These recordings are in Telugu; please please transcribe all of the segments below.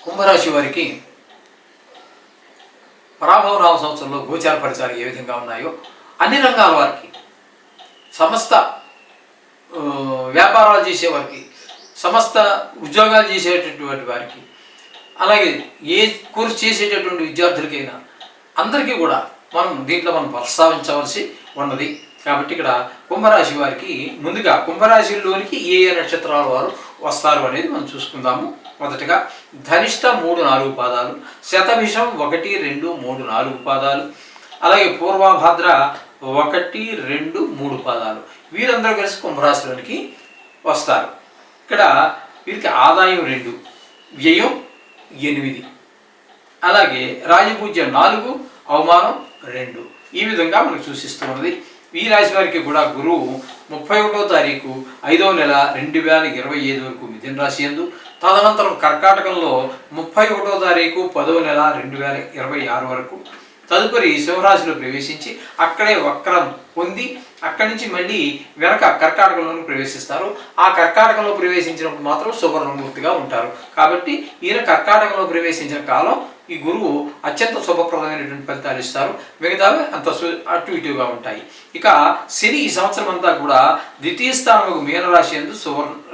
కుంభరాశి వారికి పరాభవ నామ సంవత్సరంలో గోచార ఫలితాలు ఏ విధంగా ఉన్నాయో అన్ని రంగాల వారికి, సమస్త వ్యాపారాలు చేసేవారికి, సమస్త ఉద్యోగాలు చేసేటటువంటి వారికి, అలాగే ఏ కోర్సు చేసేటటువంటి విద్యార్థులకైనా అందరికీ కూడా దీంట్లో మనం ప్రస్తావించవలసి ఉన్నది. కాబట్టి ఇక్కడ కుంభరాశి వారికి ముందుగా కుంభరాశిలోనికి ఏ ఏ నక్షత్రాల వారు వస్తారు అనేది మనం చూసుకుందాము. మొదటగా ధనిష్ట 3-4 పాదాలు, శతభిషం 1, 2, 3, 4 పాదాలు, అలాగే పూర్వభద్ర 1, 2, 3 పాదాలు. వీరందరూ కలిసి కుంభరాశిలోనికి వస్తారు. ఇక్కడ వీరికి ఆదాయం 2, వ్యయం 8, అలాగే రాజపూజ్యం 4, అవమానం 2. ఈ విధంగా మనకు సూచిస్తున్నది. ఈ రాశి వారికి కూడా గురువు 31వ తారీఖు 5వ నెల 2025 వరకు మిథున రాశి యందు, తదనంతరం కర్కాటకంలో 31వ తారీఖు 10వ నెల 2026 వరకు, తదుపరి సింహరాశిలో ప్రవేశించి అక్కడే వక్రం పొంది అక్కడి నుంచి మళ్ళీ వెనక కర్కాటకంలోకి ప్రవేశిస్తారు. ఆ కర్కాటకంలో ప్రవేశించినప్పుడు మాత్రం సువర్ణమూర్తిగా ఉంటారు. కాబట్టి ఈయన కర్కాటకంలో ప్రవేశించిన కాలం ఈ గురువు అత్యంత శుభప్రదమైనటువంటి ఫలితాలు ఇస్తారు. మిగతావి అంత అటు ఇటుగా ఉంటాయి. ఇక శని ఈ సంవత్సరం అంతా కూడా ద్వితీయ స్థానం మీనరాశి యందు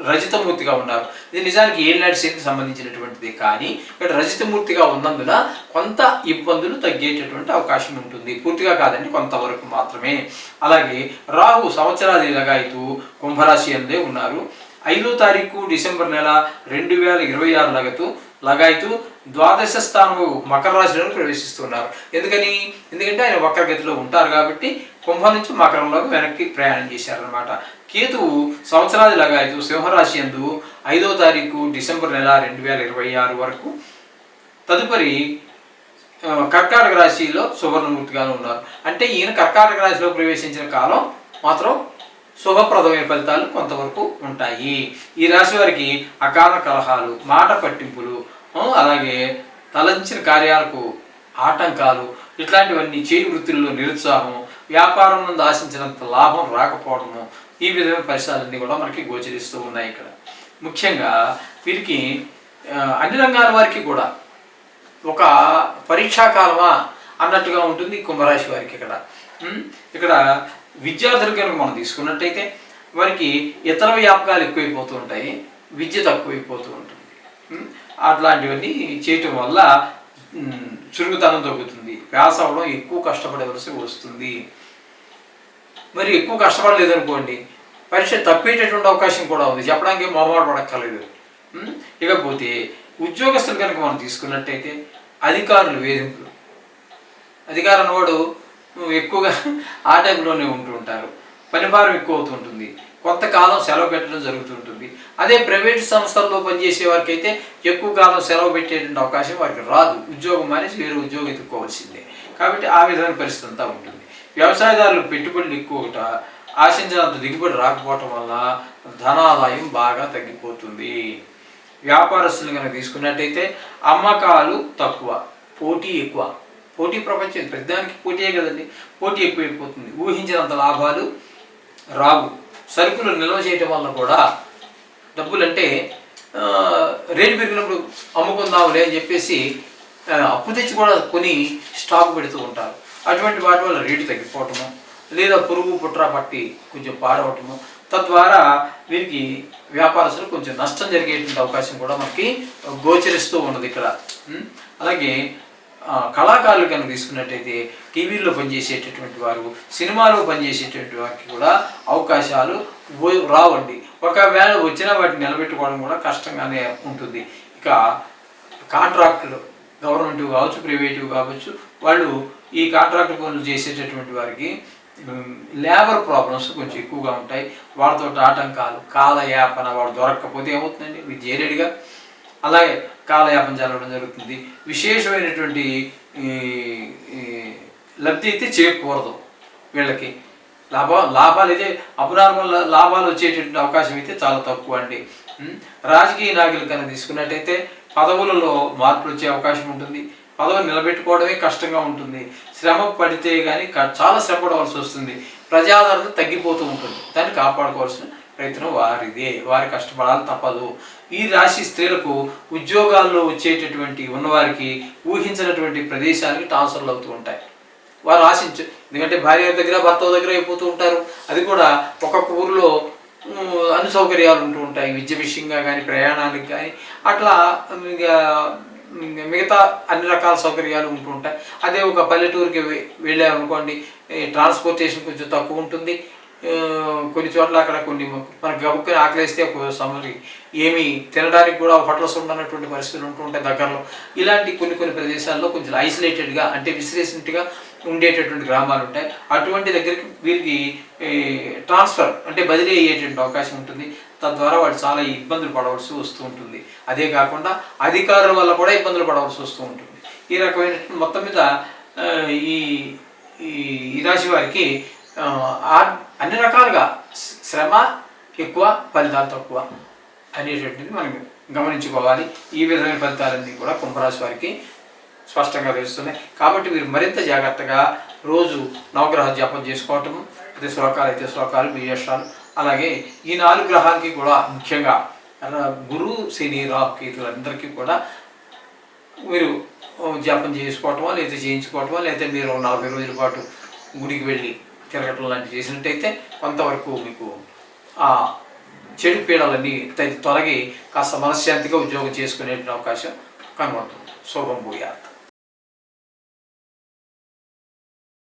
రజితమూర్తిగా ఉన్నారు. ఇది నిజానికి ఏళ్ళనాటి శనికి సంబంధించినటువంటిది, కానీ ఇక్కడ రజితమూర్తిగా ఉన్నందున కొంత ఇబ్బందులు తగ్గేటటువంటి అవకాశం ఉంటుంది. పూర్తిగా కాదండి, కొంతవరకు మాత్రమే. అలాగే రాహు సంవత్సరాది లగాయతూ కుంభరాశి యందే ఉన్నారు. 5వ తారీఖు డిసెంబర్ నెల 2026 లగాయతూ ద్వాదశ స్థానము మకర రాశిలో ప్రవేశిస్తున్నారు. ఎందుకంటే ఆయన వక్రగతిలో ఉంటారు కాబట్టి కుంభం నుంచి మకరంలోకి వెనక్కి ప్రయాణం చేశారనమాట. కేతువు సంవత్సరాది లగాయతూ సింహరాశి యందు 5వ తారీఖు డిసెంబర్ నెల 2026 వరకు, తదుపరి కర్కాటక రాశిలో సువర్ణమూర్తిగాను ఉన్నారు. అంటే ఈయన కర్కాటక రాశిలో ప్రవేశించిన కాలం మాత్రం శుభప్రదమైన ఫలితాలు కొంతవరకు ఉంటాయి. ఈ రాశి వారికి అకారణ కలహాలు, మాట పట్టింపులు, అలాగే తలంచిన కార్యాలకు ఆటంకాలు, ఇట్లాంటివన్నీ చేయి వృత్తుల్లో నిరుత్సాహం, వ్యాపారం నుండి ఆశించినంత లాభం రాకపోవడము, ఈ విధమైన పరిసరాలన్నీ కూడా మనకి గోచరిస్తూ ఉన్నాయి. ఇక్కడ ముఖ్యంగా వీరికి అన్ని రంగాల వారికి కూడా ఒక పరీక్షాకాలమా అన్నట్టుగా ఉంటుంది కుంభరాశి వారికి. ఇక్కడ విద్యార్థులు కనుక మనం తీసుకున్నట్టయితే వారికి ఇతర వ్యాపకాలు ఎక్కువైపోతూ ఉంటాయి, విద్య తక్కువైపోతూ ఉంటుంది. అట్లాంటివన్నీ చేయటం వల్ల చురుకుతనం తగ్గుతుంది, వ్యాస అవ్వడం ఎక్కువ కష్టపడవలసి వస్తుంది. మరి ఎక్కువ కష్టపడలేదనుకోండి, పరీక్ష తప్పేటటువంటి అవకాశం కూడా ఉంది. చెప్పడానికి మొహమాట పడక్కర్లేదు. ఇకపోతే ఉద్యోగస్తులు కనుక మనం తీసుకున్నట్టయితే అధికారులు వేధింపులు, అధికారం అన్నవాడు ఎక్కువగా ఆ టైంలోనే ఉంటూ ఉంటారు, పనిభారం ఎక్కువ అవుతూ ఉంటుంది, కొంతకాలం సెలవు పెట్టడం జరుగుతుంటుంది. అదే ప్రైవేట్ సంస్థల్లో పనిచేసే వారికి అయితే ఎక్కువ కాలం సెలవు పెట్టేటువంటి అవకాశం వారికి రాదు. ఉద్యోగం మానేసి వేరే ఉద్యోగం ఎత్తుక్కోవాల్సిందే. కాబట్టి ఆ విధమైన పరిస్థితి అంతా ఉంటుంది. వ్యవసాయదారులు పెట్టుబడులు ఎక్కువట, ఆశించినంత దిగుబడి రాకపోవటం వల్ల ధనాదాయం బాగా తగ్గిపోతుంది. వ్యాపారస్తులు కనుక తీసుకున్నట్టయితే అమ్మకాలు తక్కువ, పోటీ ఎక్కువ. పోటీ ప్రపంచం, ప్రతిదానికి పోటీయే కదండి. పోటీ ఎక్కువైపోతుంది, ఊహించినంత లాభాలు రావు. సరుకులు నిల్వ చేయటం వల్ల కూడా డబ్బులు అంటే రేటు పెరిగినప్పుడు అమ్ముకుందాంలే అని చెప్పేసి అప్పు తెచ్చి కూడా కొని స్టాక్ పెడుతూ ఉంటారు. అటువంటి వాటి వల్ల రేటు తగ్గిపోవటము, లేదా పురుగు పుట్ర పట్టి కొంచెం పాడవటము, తద్వారా వీరికి వ్యాపారస్తులు కొంచెం నష్టం జరిగేటువంటి అవకాశం కూడా మనకి గోచరిస్తూ ఉన్నది ఇక్కడ. అలాగే కళాకారులు కనుక తీసుకున్నట్టయితే టీవీల్లో పనిచేసేటటువంటి వారు, సినిమాలో పనిచేసేటువంటి వారికి కూడా అవకాశాలు రావండి. ఒకవేళ వచ్చినా వాటిని నిలబెట్టుకోవడం కూడా కష్టంగానే ఉంటుంది. ఇక కాంట్రాక్టులు, గవర్నమెంట్ కావచ్చు, ప్రైవేటివ్ కావచ్చు, వాళ్ళు ఈ కాంట్రాక్ట్ పనులు చేసేటటువంటి వారికి లేబర్ ప్రాబ్లమ్స్ కొంచెం ఎక్కువగా ఉంటాయి. వాటితో ఆటంకాలు, కాలయాపన, వాడు దొరక్కపోతే ఏమవుతుందండి, ఇది చేరేడిగా అలాగే కాలయాపన జరగడం జరుగుతుంది. విశేషమైనటువంటి లబ్ధి అయితే చేయకూడదు. వీళ్ళకి లాభాలు అయితే అబ్నార్మల్ లాభాలు వచ్చేటటువంటి అవకాశం అయితే చాలా తక్కువ అండి. రాజకీయ నాయకులు కనుక తీసుకున్నట్టయితే పదవులలో మార్పులు వచ్చే అవకాశం ఉంటుంది. పదవిని నిలబెట్టుకోవడమే కష్టంగా ఉంటుంది. శ్రమ పడితే కానీ చాలా శ్రమ పడవలసి వస్తుంది. ప్రజాదరణ తగ్గిపోతూ ఉంటుంది. దాన్ని కాపాడుకోవాల్సిన ప్రయత్నం వారిదే, వారి కష్టపడాలి తప్పదు. ఈ రాశి స్త్రీలకు ఉద్యోగాల్లో వచ్చేటటువంటి ఉన్నవారికి ఊహించినటువంటి ప్రదేశాలకి ట్రాన్స్ఫర్లు అవుతూ ఉంటాయి. వారు ఆశించు, ఎందుకంటే భార్య దగ్గర భర్త దగ్గర అయిపోతూ ఉంటారు. అది కూడా ఒక్కొక్క ఊరిలో అన్ని సౌకర్యాలు ఉంటూ ఉంటాయి, విద్య విషయంగా కానీ ప్రయాణానికి కానీ అట్లా మిగతా అన్ని రకాల సౌకర్యాలు ఉంటూ ఉంటాయి. అదే ఒక పల్లెటూరుకి వెళ్ళామనుకోండి, ట్రాన్స్పోర్టేషన్ కొంచెం తక్కువ ఉంటుంది. కొన్ని చోట్ల అక్కడ కొన్ని మనకు గబుక్కుని ఆకలిస్తే సమరి ఏమి తినడానికి కూడా హోటల్స్ ఉండనటువంటి పరిస్థితులు ఉంటూ ఉంటాయి దగ్గరలో. ఇలాంటి కొన్ని ప్రదేశాల్లో కొంచెం ఐసోలేటెడ్గా అంటే విసిరేసినట్టుగా ఉండేటటువంటి గ్రామాలు ఉంటాయి. అటువంటి దగ్గరికి వీరికి ట్రాన్స్ఫర్ అంటే బదిలీ అయ్యేటువంటి అవకాశం ఉంటుంది. తద్వారా వాళ్ళు చాలా ఇబ్బందులు పడవలసి వస్తూ ఉంటుంది. అదే కాకుండా అధికారుల వల్ల కూడా ఇబ్బందులు పడవలసి వస్తూ ఉంటుంది. ఈ రకమైన మొత్తం మీద ఈ ఈ రాశి వారికి అన్ని రకాలుగా శ్రమ ఎక్కువ, ఫలితాలు తక్కువ అనేటువంటిది మనం గమనించుకోవాలి. ఈ విధమైన ఫలితాలన్నీ కూడా కుంభరాశి వారికి స్పష్టంగా తెలుస్తున్నాయి. కాబట్టి మీరు మరింత జాగ్రత్తగా రోజు నవగ్రహ జపం చేసుకోవటము, అయితే శ్లోకాలు అయితే శ్లోకాలు, బీజాక్షరాలు, అలాగే ఈ 4 గ్రహాలకి కూడా ముఖ్యంగా గురు, శని, రాహు, కేతులందరికీ కూడా మీరు జపం చేసుకోవటమో లేదా చేయించుకోవటమో, లేదా మీరు 40 రోజుల పాటు గుడికి వెళ్ళి తిరగటం లాంటివి చేసినట్టయితే కొంతవరకు మీకు ఆ చెడు పీడలన్నీ తొలగి కాస్త మనశ్శాంతిగా ఉద్యోగం చేసుకునే అవకాశం కనబడుతుంది. శుభం భూయాత్.